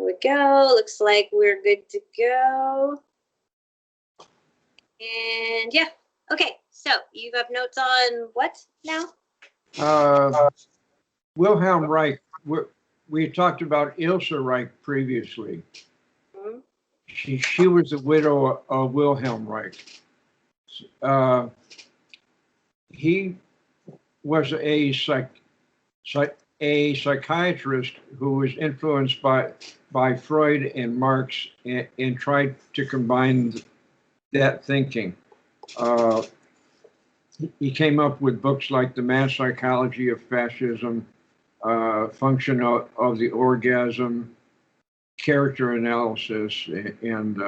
we go. Looks like we're good to go. And yeah, okay. So you have notes on what now? Wilhelm Reich. We talked about Ilse Reich previously. Mm-hmm. She was the widow of Wilhelm Reich. He was a psychiatrist who was influenced by Freud and Marx and tried to combine that thinking. He came up with books like The Mass Psychology of Fascism, Function of the Orgasm, Character Analysis, and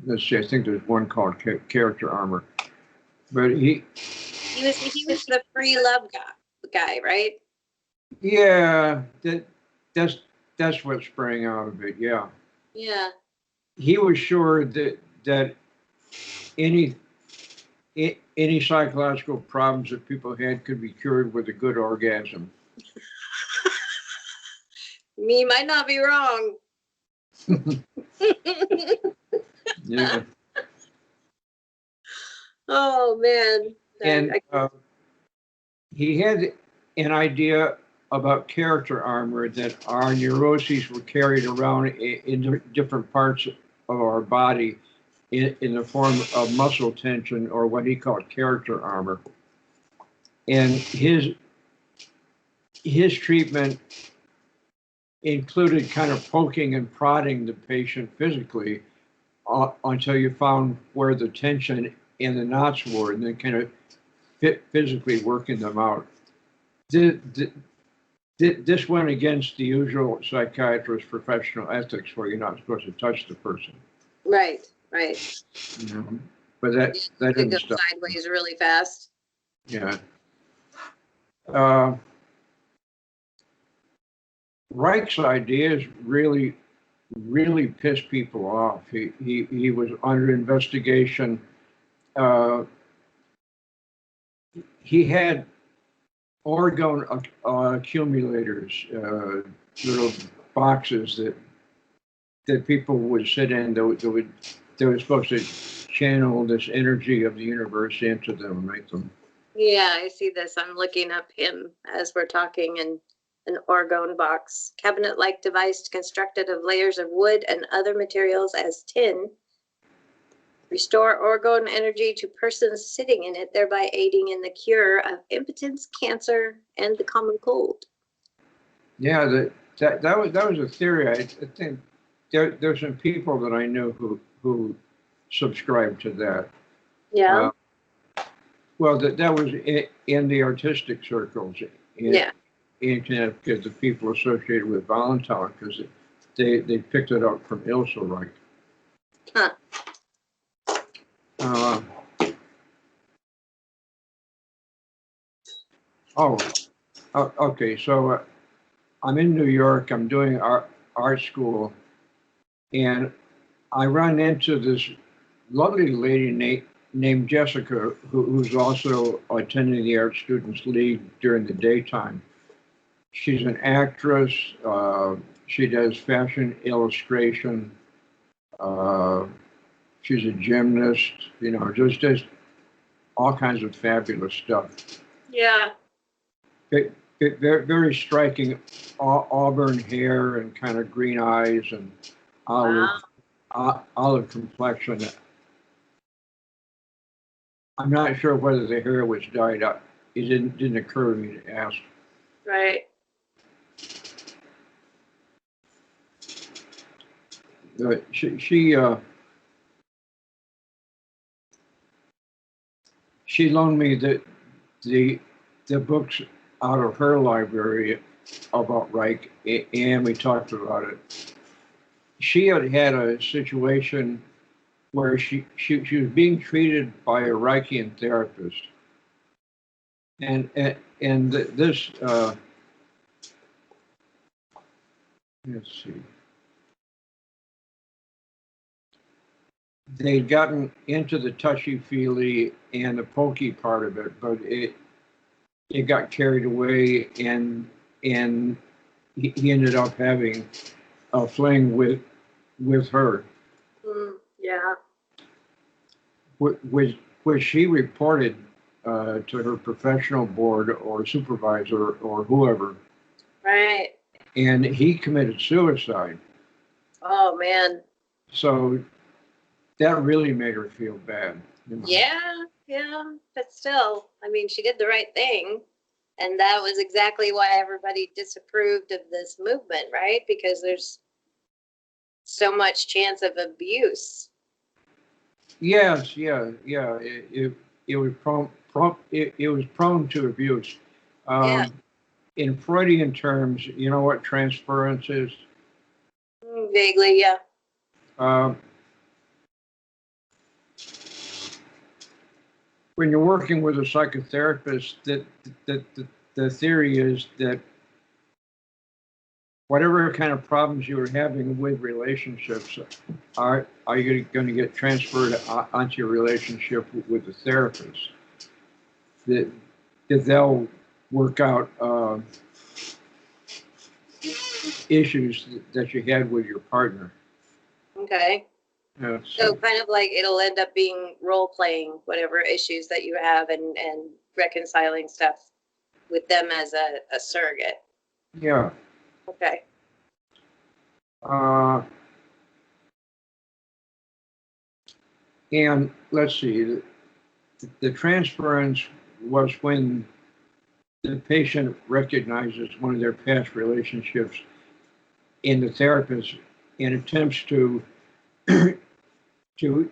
let's see, I think there's one called Character Armor. But he was the free love guy, right? Yeah, that's what sprang out of it. Yeah. Yeah. He was sure that any psychological problems that people had could be cured with a good orgasm. Me might not be wrong. Yeah. Oh man. And he had an idea about character armor, that our neuroses were carried around in different parts of our body in the form of muscle tension, or what he called character armor. And his treatment included kind of poking and prodding the patient physically until you found where the tension and the knots were, and then kind of physically working them out. This went against the usual psychiatrist professional ethics, where you're not supposed to touch the person. Right. You know, but that didn't go stop. Sideways really fast. Yeah. Reich's ideas really pissed people off. He was under investigation. He had orgone accumulators, little boxes that people would sit in. They were supposed to channel this energy of the universe into them and make them. Yeah, I see this. I'm looking up him as we're talking, and an orgone box, cabinet-like device constructed of layers of wood and other materials as tin. Restore orgone energy to persons sitting in it, thereby aiding in the cure of impotence, cancer, and the common cold. Yeah, that was a theory. I think there's some people that I knew who subscribed to that. Yeah. Well, that was in the artistic circles. In Connecticut, the people associated with Valentine, because they picked it up from Ilse Reich. Huh. Okay. So I'm in New York. I'm doing art school, and I run into this lovely lady named Jessica, who's also attending the Art Students League during the daytime. She's an actress. She does fashion illustration. She's a gymnast. You know, just all kinds of fabulous stuff. Yeah. Very striking auburn hair and kind of green eyes and olive complexion. I'm not sure whether the hair was dyed up. It didn't occur to me to ask. Right. She loaned me the books out of her library about Reich, and we talked about it. She had a situation where she was being treated by a Reichian therapist, and this let's see, they'd gotten into the touchy-feely and the pokey part of it, but it got carried away, and he ended up having a fling with her, Yeah. which she reported to her professional board or supervisor or whoever, Right. and he committed suicide. Oh man. So that really made her feel bad. You know? Yeah, yeah. But still, I mean, she did the right thing. And that was exactly why everybody disapproved of this movement, right? Because there's so much chance of abuse. Yes, yeah. It was it was prone to abuse. Yeah. In Freudian terms, you know what transference is? Vaguely, yeah. Um, when you're working with a psychotherapist, the theory is that whatever kind of problems you were having with relationships are you going to get transferred onto your relationship with the therapist, that they'll work out issues that you had with your partner. Okay. So kind of like it'll end up being role playing whatever issues that you have and reconciling stuff with them as a surrogate. Yeah. Okay. And let's see, the transference was when the patient recognizes one of their past relationships in the therapist and attempts to to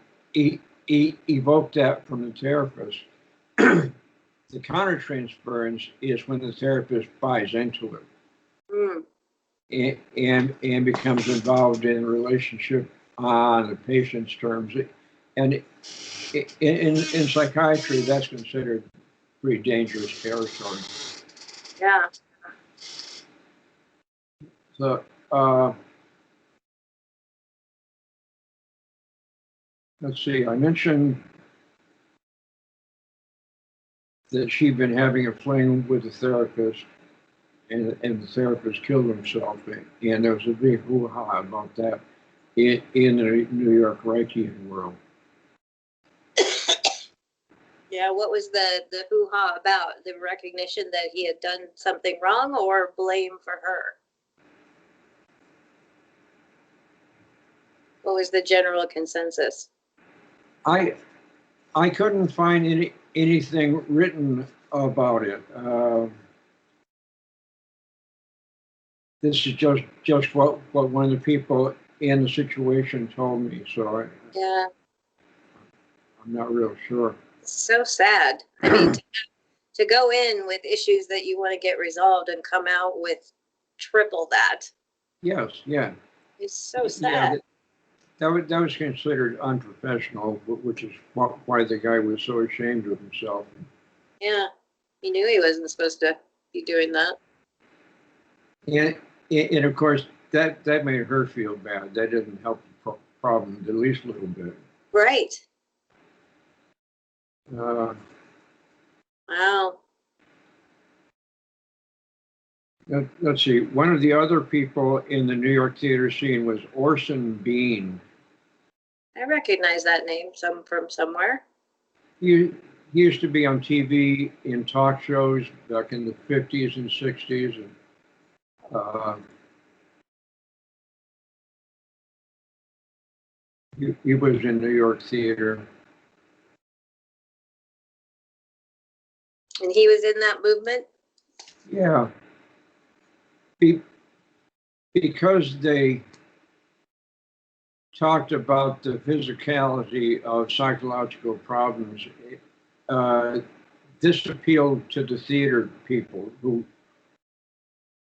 evoke that from the therapist. The countertransference is when the therapist buys into it and becomes involved in a relationship on the patient's terms. And in psychiatry, that's considered pretty dangerous territory. Yeah. So, let's see, I mentioned that she'd been having a fling with the therapist, and the therapist killed himself. And there was a big hoo-ha about that in the New York Reichian world. Yeah, what was the hoo-ha about? The recognition that he had done something wrong or blame for her? What was the general consensus? I couldn't find anything written about it. This is just what one of the people in the situation told me. So Yeah. I'm not real sure. It's so sad. I mean, to go in with issues that you want to get resolved and come out with triple that. Yes, yeah. It's so sad. Yeah, that was considered unprofessional, which is why the guy was so ashamed of himself. Yeah, he knew he wasn't supposed to be doing that. And of course, that made her feel bad. That didn't help the problem at least a little bit. Right. Wow. Let's see. One of the other people in the New York theater scene was Orson Bean. I recognize that name from somewhere. He used to be on TV in talk shows back in the 50s and 60s. And, he was in New York theater. And he was in that movement? Yeah. Because they talked about the physicality of psychological problems, this appealed to the theater people who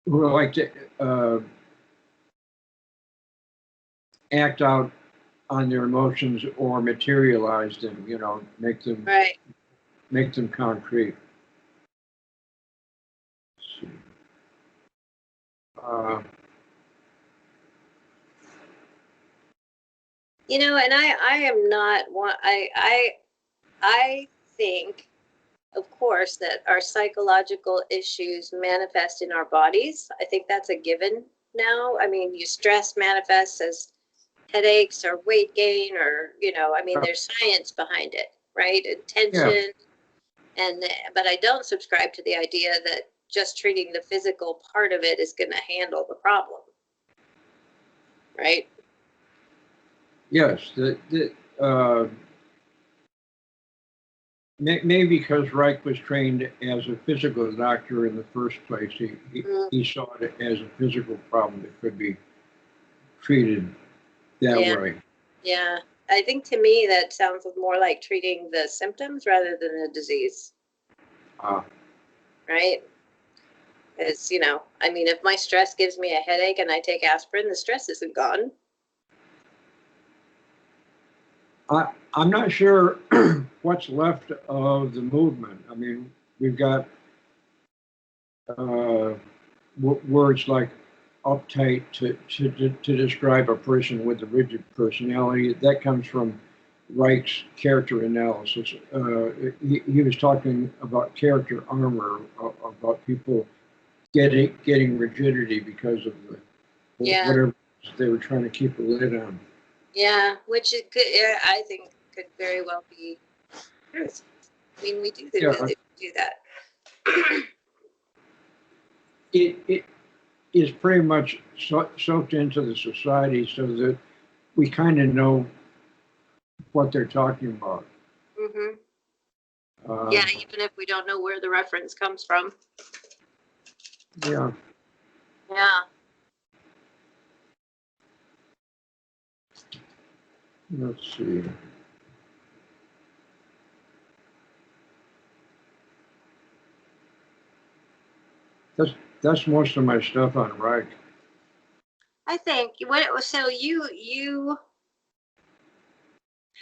like to act out on their emotions or materialize them, make them concrete. And I am not one. I think of course, that our psychological issues manifest in our bodies. I think that's a given now. I mean, stress manifests as headaches or weight gain, or, I mean, there's science behind it, right? And tension. But I don't subscribe to the idea that just treating the physical part of it is going to handle the problem, right? Yes, maybe because Reich was trained as a physical doctor in the first place, he saw it as a physical problem that could be treated that way. Yeah. I think to me that sounds more like treating the symptoms rather than the disease. Right? Because, I mean, if my stress gives me a headache and I take aspirin, the stress isn't gone. I'm not sure what's left of the movement. I mean, we've got words like uptight to describe a person with a rigid personality. That comes from Reich's character analysis. He was talking about character armor, about people getting rigidity because of whatever they were trying to keep a lid on. Yeah, which it could, I think, could very well be truth. I mean, we do do that. It is pretty much soaked into the society so that we kind of know what they're talking about. Mm-hmm. Yeah, even if we don't know where the reference comes from. Yeah. Yeah. Let's see. That's most of my stuff on Reich. I think so you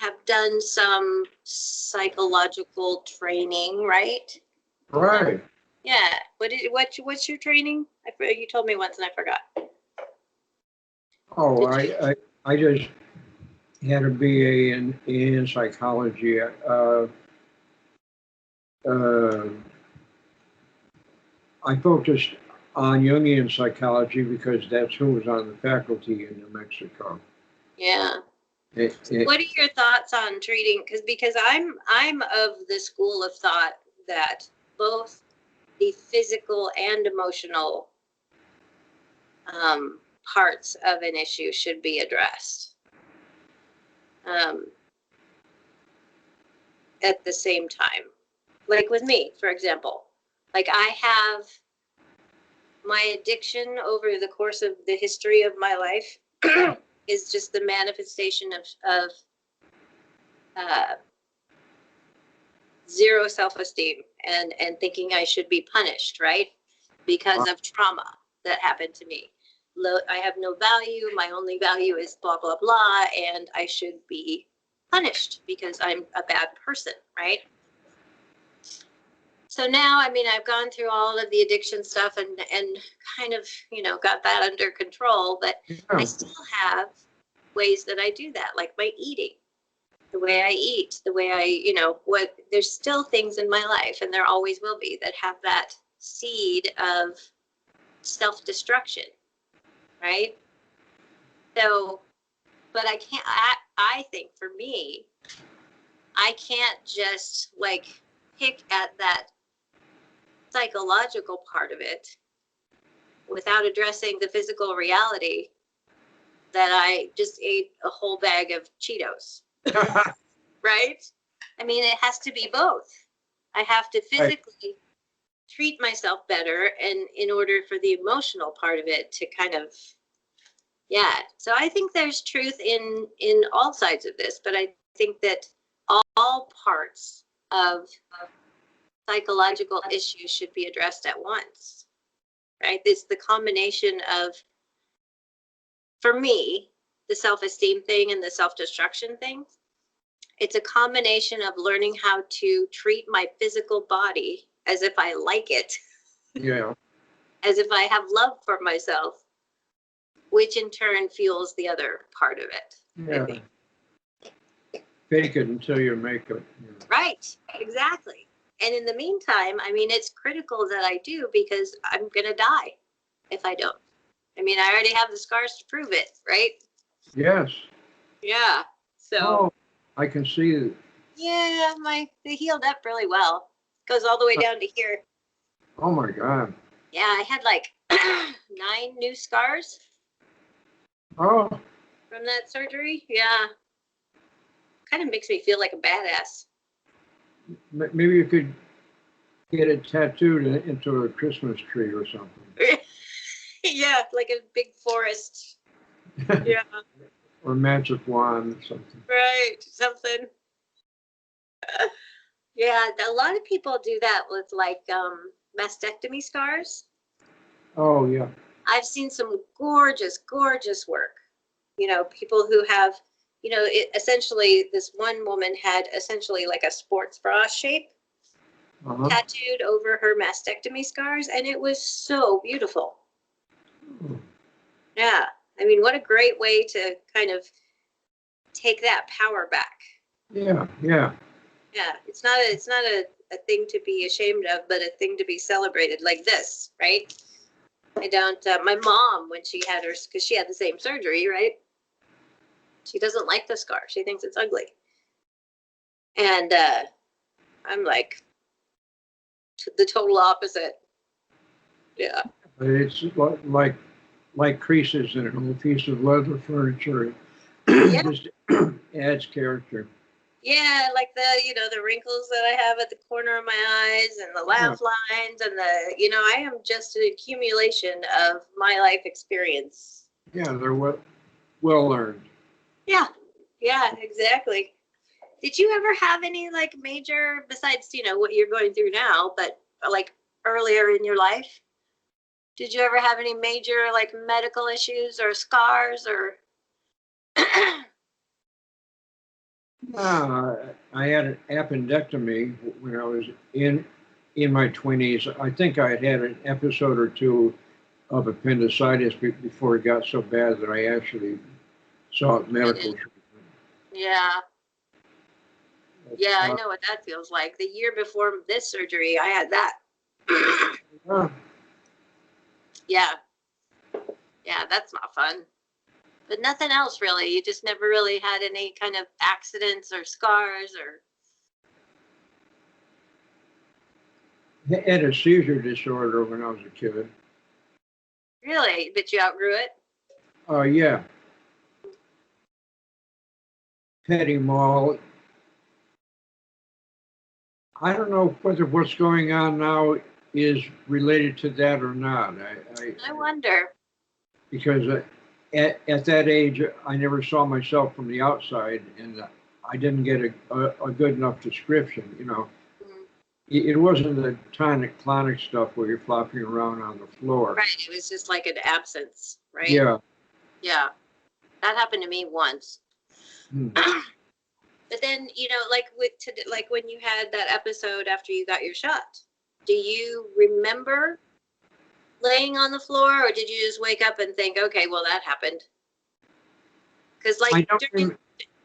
have done some psychological training, right? Right. Yeah. What's your training? You told me once and I forgot. Oh, I just had a BA in psychology. I focused on Jungian psychology because that's who was on the faculty in New Mexico. Yeah. What are your thoughts on treating? Because I'm of the school of thought that both the physical and emotional parts of an issue should be addressed at the same time. Like with me, for example, like I have my addiction over the course of the history of my life is just the manifestation of zero self-esteem and thinking I should be punished, right? Because of trauma that happened to me. I have no value. My only value is blah, blah, blah. And I should be punished because I'm a bad person, right? So now, I mean, I've gone through all of the addiction stuff and kind of, got that under control, but I still have ways that I do that, like my eating, the way I eat, the way I, there's still things in my life, and there always will be, that have that seed of self-destruction, right? So, but I can't, I think for me, I can't just like pick at that psychological part of it without addressing the physical reality that I just ate a whole bag of Cheetos. Right? I mean, it has to be both. I have to physically treat myself better, and in order for the emotional part of it to kind of, So I think there's truth in all sides of this, but I think that all parts of psychological issues should be addressed at once, right? It's the combination of, for me, the self-esteem thing and the self-destruction thing. It's a combination of learning how to treat my physical body as if I like it. Yeah. As if I have love for myself, which in turn fuels the other part of it. Yeah. Fake it until you make it. Right, exactly. And in the meantime, I mean, it's critical that I do because I'm going to die if I don't. I mean, I already have the scars to prove it, right? Yes. Yeah. So. Oh, I can see it. Yeah, they healed up really well. Goes all the way down to here. Oh my God. Yeah, I had like 9 new scars Oh, from that surgery. Yeah. Kind of makes me feel like a badass. maybe you could get it tattooed into a Christmas tree or something. Yeah, like a big forest. Yeah. Or magic wand or something. Right, something. Yeah, a lot of people do that with like mastectomy scars. Oh yeah. I've seen some gorgeous, gorgeous work. You know, people who have, you know, essentially this one woman had essentially like a sports bra shape tattooed over her mastectomy scars, and it was so beautiful. Yeah, I mean, what a great way to kind of take that power back. Yeah, yeah. Yeah, it's not a thing to be ashamed of, but a thing to be celebrated, like this, right? I don't. My mom, when she had hers, because she had the same surgery, right? She doesn't like the scar. She thinks it's ugly. And I'm like the total opposite. Yeah. It's like creases in an old piece of leather furniture. Yeah. Just adds character. Yeah, like the wrinkles that I have at the corner of my eyes and the laugh lines and I am just an accumulation of my life experience. Yeah, they're well earned. Yeah. Yeah, exactly. Did you ever have any like major, besides, what you're going through now, but like earlier in your life? Did you ever have any major like medical issues or scars or? I had an appendectomy when I was in my 20s. I think I had an episode or two of appendicitis before it got so bad that I actually sought medical treatment. Yeah. Yeah, I know what that feels like. The year before this surgery, I had that. Yeah. Yeah, that's not fun. But nothing else really. You just never really had any kind of accidents or scars or. I had a seizure disorder when I was a kid. Really? But you outgrew it? Yeah. Petty Mall. I don't know whether what's going on now is related to that or not. I wonder. Because at that age, I never saw myself from the outside, and I didn't get a good enough description. It wasn't the tonic-clonic stuff where you're flopping around on the floor. Right. It was just like an absence, right? Yeah. Yeah. That happened to me once. But then, like when you had that episode after you got your shot, do you remember laying on the floor, or did you just wake up and think, okay, well, that happened? Because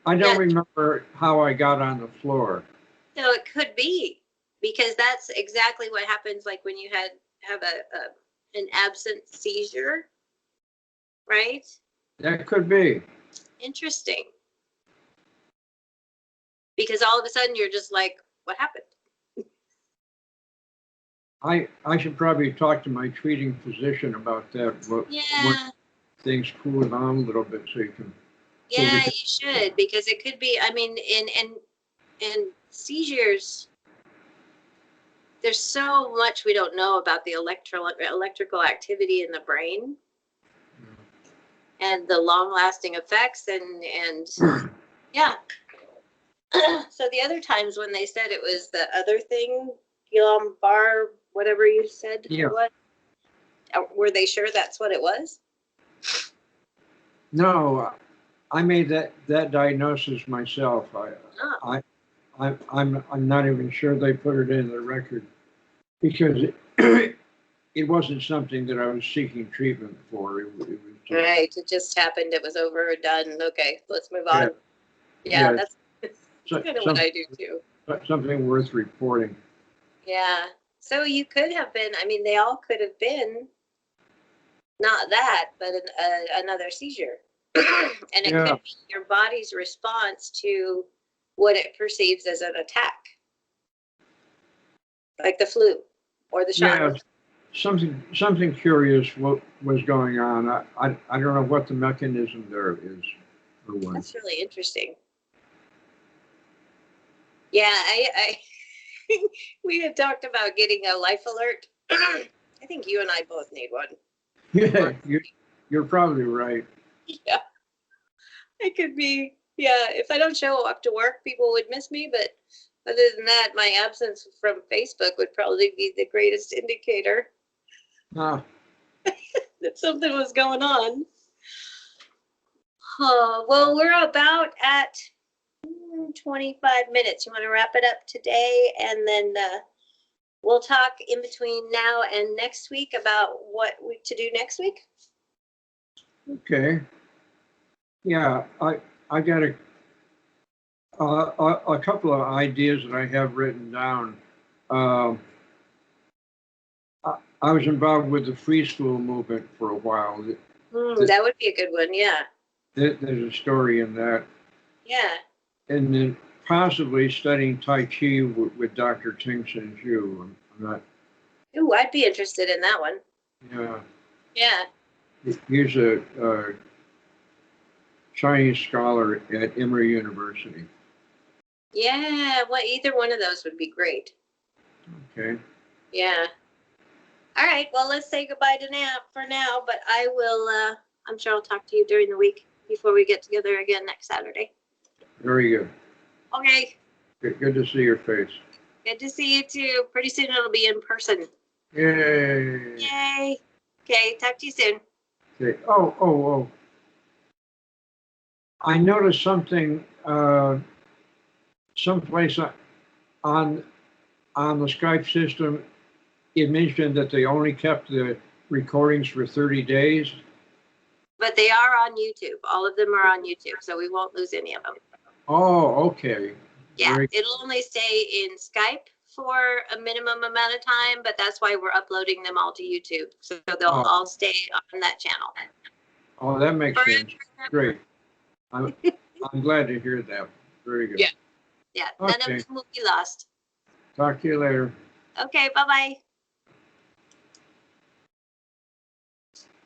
I don't remember how I got on the floor. So it could be, because that's exactly what happens, like when you have an absent seizure, right? That could be. Interesting. Because all of a sudden you're just like, what happened? I should probably talk to my treating physician about that. When things cool down a little bit, so you can. Yeah, you should, because it could be. I mean, in seizures, there's so much we don't know about the electrical activity in the brain and the long-lasting effects, and yeah. So the other times when they said it was the other thing, Guillain-Barré, whatever you said it was, were they sure that's what it was? No, I made that diagnosis myself. I'm not even sure they put it in the record, because it wasn't something that I was seeking treatment for. It was just, right. It just happened. It was over, done. Okay, let's move on. Yeah, that's kind of what I do too. Something worth reporting. Yeah. So you could have been, I mean, they all could have been not that, but another seizure. And it Yeah, could be your body's response to what it perceives as an attack, like the flu or the shot. yeah. Something curious what was going on. I don't know what the mechanism there is for one. That's really interesting. Yeah, I we had talked about getting a life alert. I think you and I both need one. Yeah, you're probably right. Yeah, I could be. Yeah, if I don't show up to work, people would miss me. But other than that, my absence from Facebook would probably be the greatest indicator Ah, that something was going on. Well, we're about at 25 minutes. You want to wrap it up today, and then we'll talk in between now and next week about what we to do next week. okay. Yeah, I got a couple of ideas that I have written down. Um, I was involved with the free school movement for a while. That would be a good one. Yeah. There's a story in that. Yeah. And then possibly studying Tai Chi with Dr. Ting Sun Ju. I'm not, Ooh, I'd be interested in that one. yeah. Yeah. He's a Chinese scholar at Emory University. Yeah. Well, either one of those would be great. Okay. Yeah. All right. Well, let's say goodbye to now for now, but I will, I'm sure I'll talk to you during the week before we get together again next Saturday. Very good. Okay. Good to see your face. Good to see you too. Pretty soon it'll be in person. Yay. Yay. Okay. Talk to you soon. Okay. Oh. I noticed something someplace on the Skype system. It mentioned that they only kept the recordings for 30 days. But they are on YouTube. All of them are on YouTube, so we won't lose any of them. Oh, okay. Yeah, Very- it'll only stay in Skype for a minimum amount of time, but that's why we're uploading them all to YouTube. So they'll all stay on that channel. Oh, that makes sense. Great. I'm glad to hear that. Very good. Yeah. Yeah, none of Okay. them will be lost. Talk to you later. Okay, bye-bye.